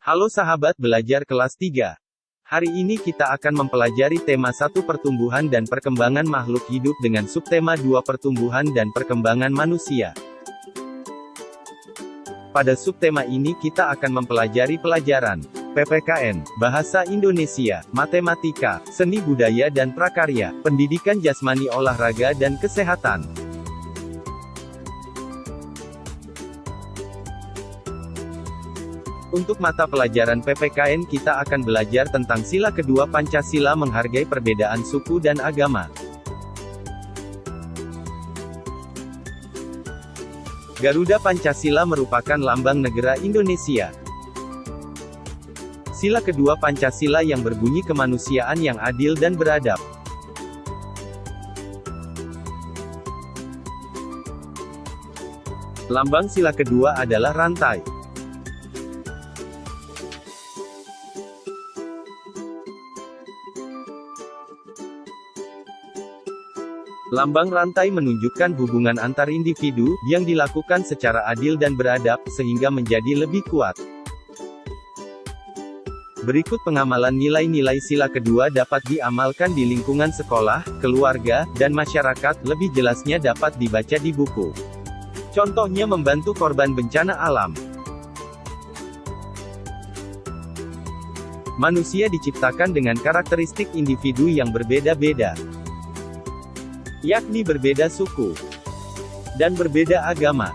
Halo sahabat belajar kelas 3. Hari ini kita akan mempelajari tema 1 pertumbuhan dan perkembangan makhluk hidup dengan subtema 2 pertumbuhan dan perkembangan manusia. Pada subtema ini kita akan mempelajari pelajaran PPKN, Bahasa Indonesia, Matematika, Seni Budaya dan Prakarya, Pendidikan Jasmani Olahraga dan Kesehatan. Untuk mata pelajaran PPKN kita akan belajar tentang sila kedua Pancasila menghargai perbedaan suku dan agama. Garuda Pancasila merupakan lambang negara Indonesia. Sila kedua Pancasila yang berbunyi kemanusiaan yang adil dan beradab. Lambang sila kedua adalah rantai. Lambang rantai menunjukkan hubungan antar individu, yang dilakukan secara adil dan beradab, sehingga menjadi lebih kuat. Berikut pengamalan nilai-nilai sila kedua dapat diamalkan di lingkungan sekolah, keluarga, dan masyarakat, lebih jelasnya dapat dibaca di buku. Contohnya membantu korban bencana alam. Manusia diciptakan dengan karakteristik individu yang berbeda-beda, yakni berbeda suku dan berbeda agama.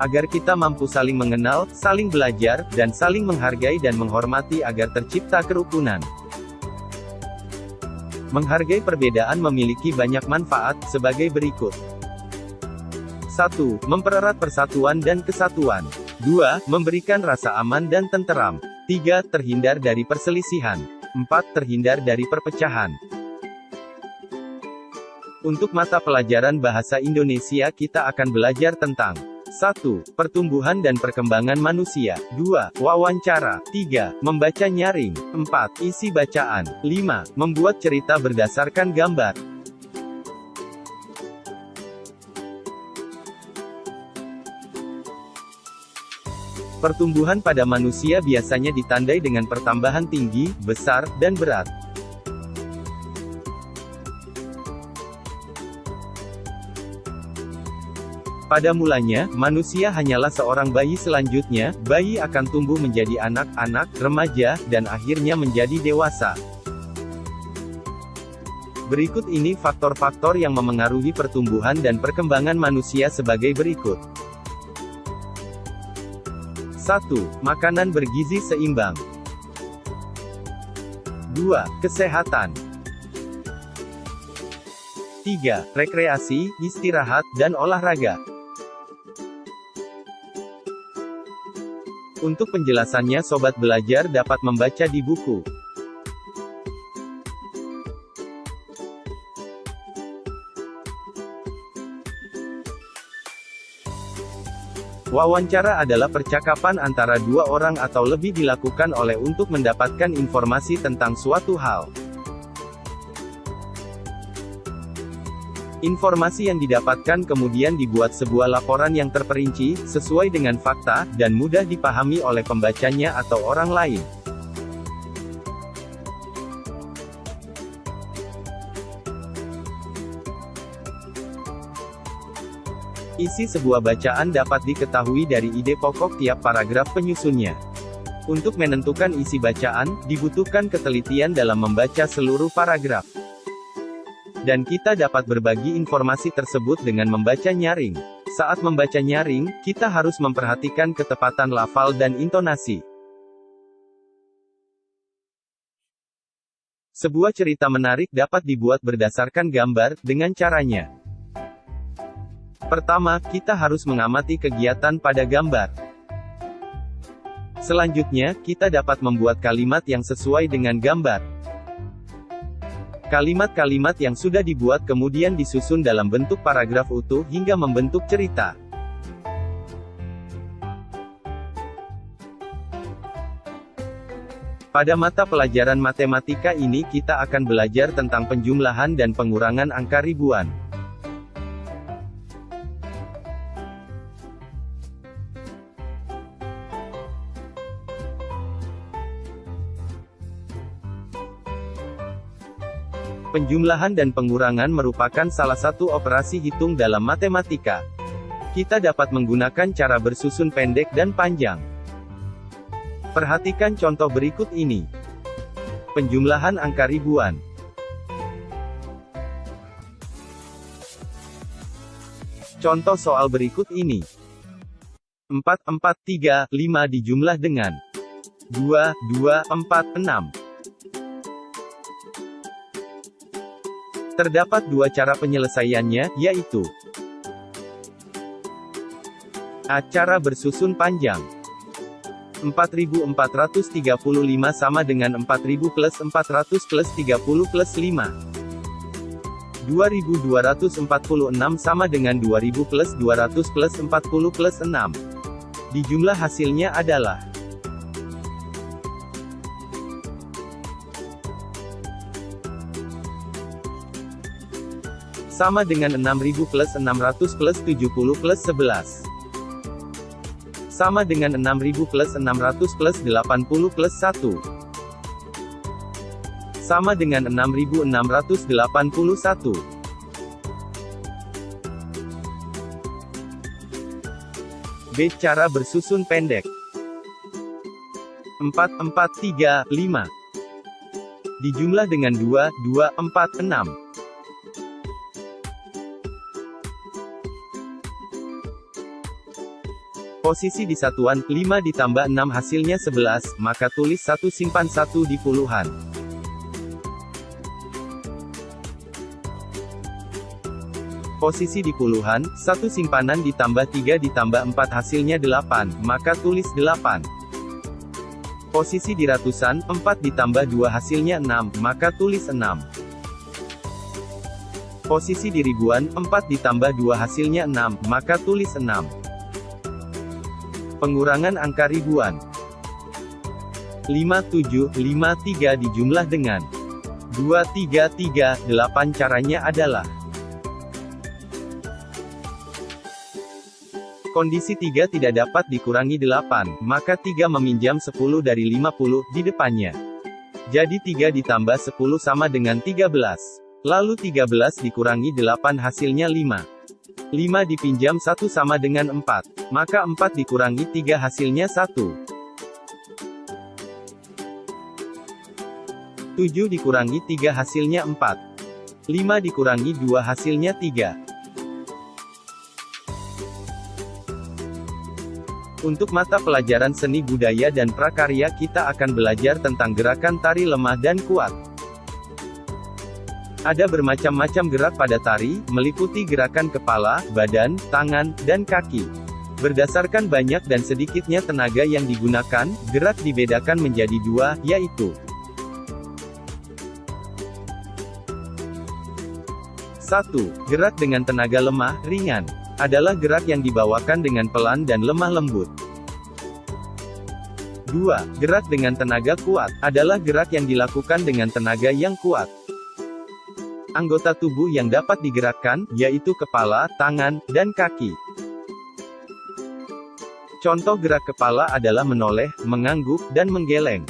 Agar kita mampu saling mengenal, saling belajar, dan saling menghargai dan menghormati agar tercipta kerukunan. Menghargai perbedaan memiliki banyak manfaat, sebagai berikut. 1. Mempererat persatuan dan kesatuan. 2. Memberikan rasa aman dan tenteram. 3. Terhindar dari perselisihan. 4. Terhindar dari perpecahan. Untuk mata pelajaran bahasa Indonesia kita akan belajar tentang 1. Pertumbuhan dan perkembangan manusia. 2. Wawancara. 3. Membaca nyaring. 4. Isi bacaan. 5. Membuat cerita berdasarkan gambar. Pertumbuhan pada manusia biasanya ditandai dengan pertambahan tinggi, besar, dan berat. Pada mulanya, manusia hanyalah seorang bayi, selanjutnya, bayi akan tumbuh menjadi anak-anak, remaja, dan akhirnya menjadi dewasa. Berikut ini faktor-faktor yang memengaruhi pertumbuhan dan perkembangan manusia sebagai berikut. 1. Makanan bergizi seimbang. 2. Kesehatan. 3. Rekreasi, istirahat, dan olahraga. Untuk penjelasannya sobat belajar dapat membaca di buku. Wawancara adalah percakapan antara dua orang atau lebih dilakukan oleh untuk mendapatkan informasi tentang suatu hal. Informasi yang didapatkan kemudian dibuat sebuah laporan yang terperinci, sesuai dengan fakta, dan mudah dipahami oleh pembacanya atau orang lain. Isi sebuah bacaan dapat diketahui dari ide pokok tiap paragraf penyusunnya. Untuk menentukan isi bacaan, dibutuhkan ketelitian dalam membaca seluruh paragraf. Dan kita dapat berbagi informasi tersebut dengan membaca nyaring. Saat membaca nyaring, kita harus memperhatikan ketepatan lafal dan intonasi. Sebuah cerita menarik dapat dibuat berdasarkan gambar, dengan caranya. Pertama, kita harus mengamati kegiatan pada gambar. Selanjutnya, kita dapat membuat kalimat yang sesuai dengan gambar. Kalimat-kalimat yang sudah dibuat kemudian disusun dalam bentuk paragraf utuh hingga membentuk cerita. Pada mata pelajaran matematika ini kita akan belajar tentang penjumlahan dan pengurangan angka ribuan. Penjumlahan dan pengurangan merupakan salah satu operasi hitung dalam matematika. Kita dapat menggunakan cara bersusun pendek dan panjang. Perhatikan contoh berikut ini. Penjumlahan angka ribuan. Contoh soal berikut ini. 4, 4, 3, 5 dijumlah dengan 2, 2, 4, 6. Terdapat dua cara penyelesaiannya, yaitu A. Cara bersusun panjang. 4435 sama dengan 4000 plus 400 plus 30 plus 5. 2246 sama dengan 2000 plus 200 plus 40 plus 6. Dijumlah hasilnya adalah sama dengan 6000 plus 600 plus 70 plus 11. Sama dengan 6000 plus 600 plus 80 plus 1. Sama dengan 6681. B. Cara bersusun pendek. 4, 4, 3, 5. Dijumlah dengan 2, 2, 4, 6. Posisi di satuan, 5 ditambah 6 hasilnya 11, maka tulis 1 simpan 1 di puluhan. Posisi di puluhan, 1 simpanan ditambah 3 ditambah 4 hasilnya 8, maka tulis 8. Posisi di ratusan, 4 ditambah 2 hasilnya 6, maka tulis 6. Posisi di ribuan, 4 ditambah 2 hasilnya 6, maka tulis 6. Pengurangan angka ribuan. 5753 dijumlah dengan 2338. Caranya adalah kondisi 3 tidak dapat dikurangi 8, maka 3 meminjam 10 dari 50 di depannya. Jadi 3 ditambah 10 sama dengan 13. Lalu 13 dikurangi 8 hasilnya 5. 5 dipinjam 1 sama dengan 4. Maka 4 dikurangi 3 hasilnya 1. 7 dikurangi 3 hasilnya 4. 5 dikurangi 2 hasilnya 3. Untuk mata pelajaran seni budaya dan prakarya kita akan belajar tentang gerakan tari lemah dan kuat. Ada bermacam-macam gerak pada tari, meliputi gerakan kepala, badan, tangan, dan kaki. Berdasarkan banyak dan sedikitnya tenaga yang digunakan, gerak dibedakan menjadi dua, yaitu 1. Gerak dengan tenaga lemah, ringan. Adalah gerak yang dibawakan dengan pelan dan lemah lembut. 2. Gerak dengan tenaga kuat. Adalah gerak yang dilakukan dengan tenaga yang kuat. Anggota tubuh yang dapat digerakkan, yaitu kepala, tangan, dan kaki. Contoh gerak kepala adalah menoleh, mengangguk, dan menggeleng.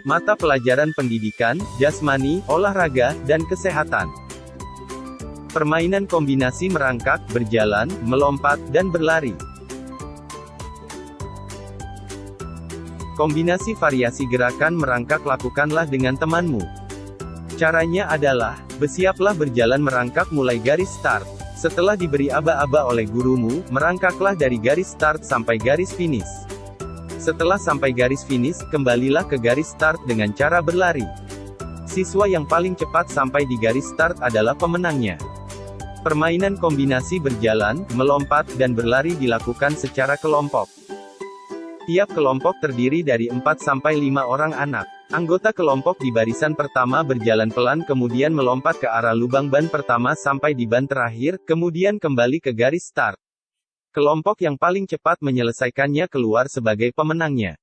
Mata pelajaran pendidikan, jasmani, olahraga, dan kesehatan. Permainan kombinasi merangkak, berjalan, melompat, dan berlari. Kombinasi variasi gerakan merangkak lakukanlah dengan temanmu. Caranya adalah, bersiaplah berjalan merangkak mulai garis start. Setelah diberi aba-aba oleh gurumu, merangkaklah dari garis start sampai garis finish. Setelah sampai garis finish, kembalilah ke garis start dengan cara berlari. Siswa yang paling cepat sampai di garis start adalah pemenangnya. Permainan kombinasi berjalan, melompat, dan berlari dilakukan secara kelompok. Tiap kelompok terdiri dari 4-5 orang anak. Anggota kelompok di barisan pertama berjalan pelan kemudian melompat ke arah lubang ban pertama sampai di ban terakhir, kemudian kembali ke garis start. Kelompok yang paling cepat menyelesaikannya keluar sebagai pemenangnya.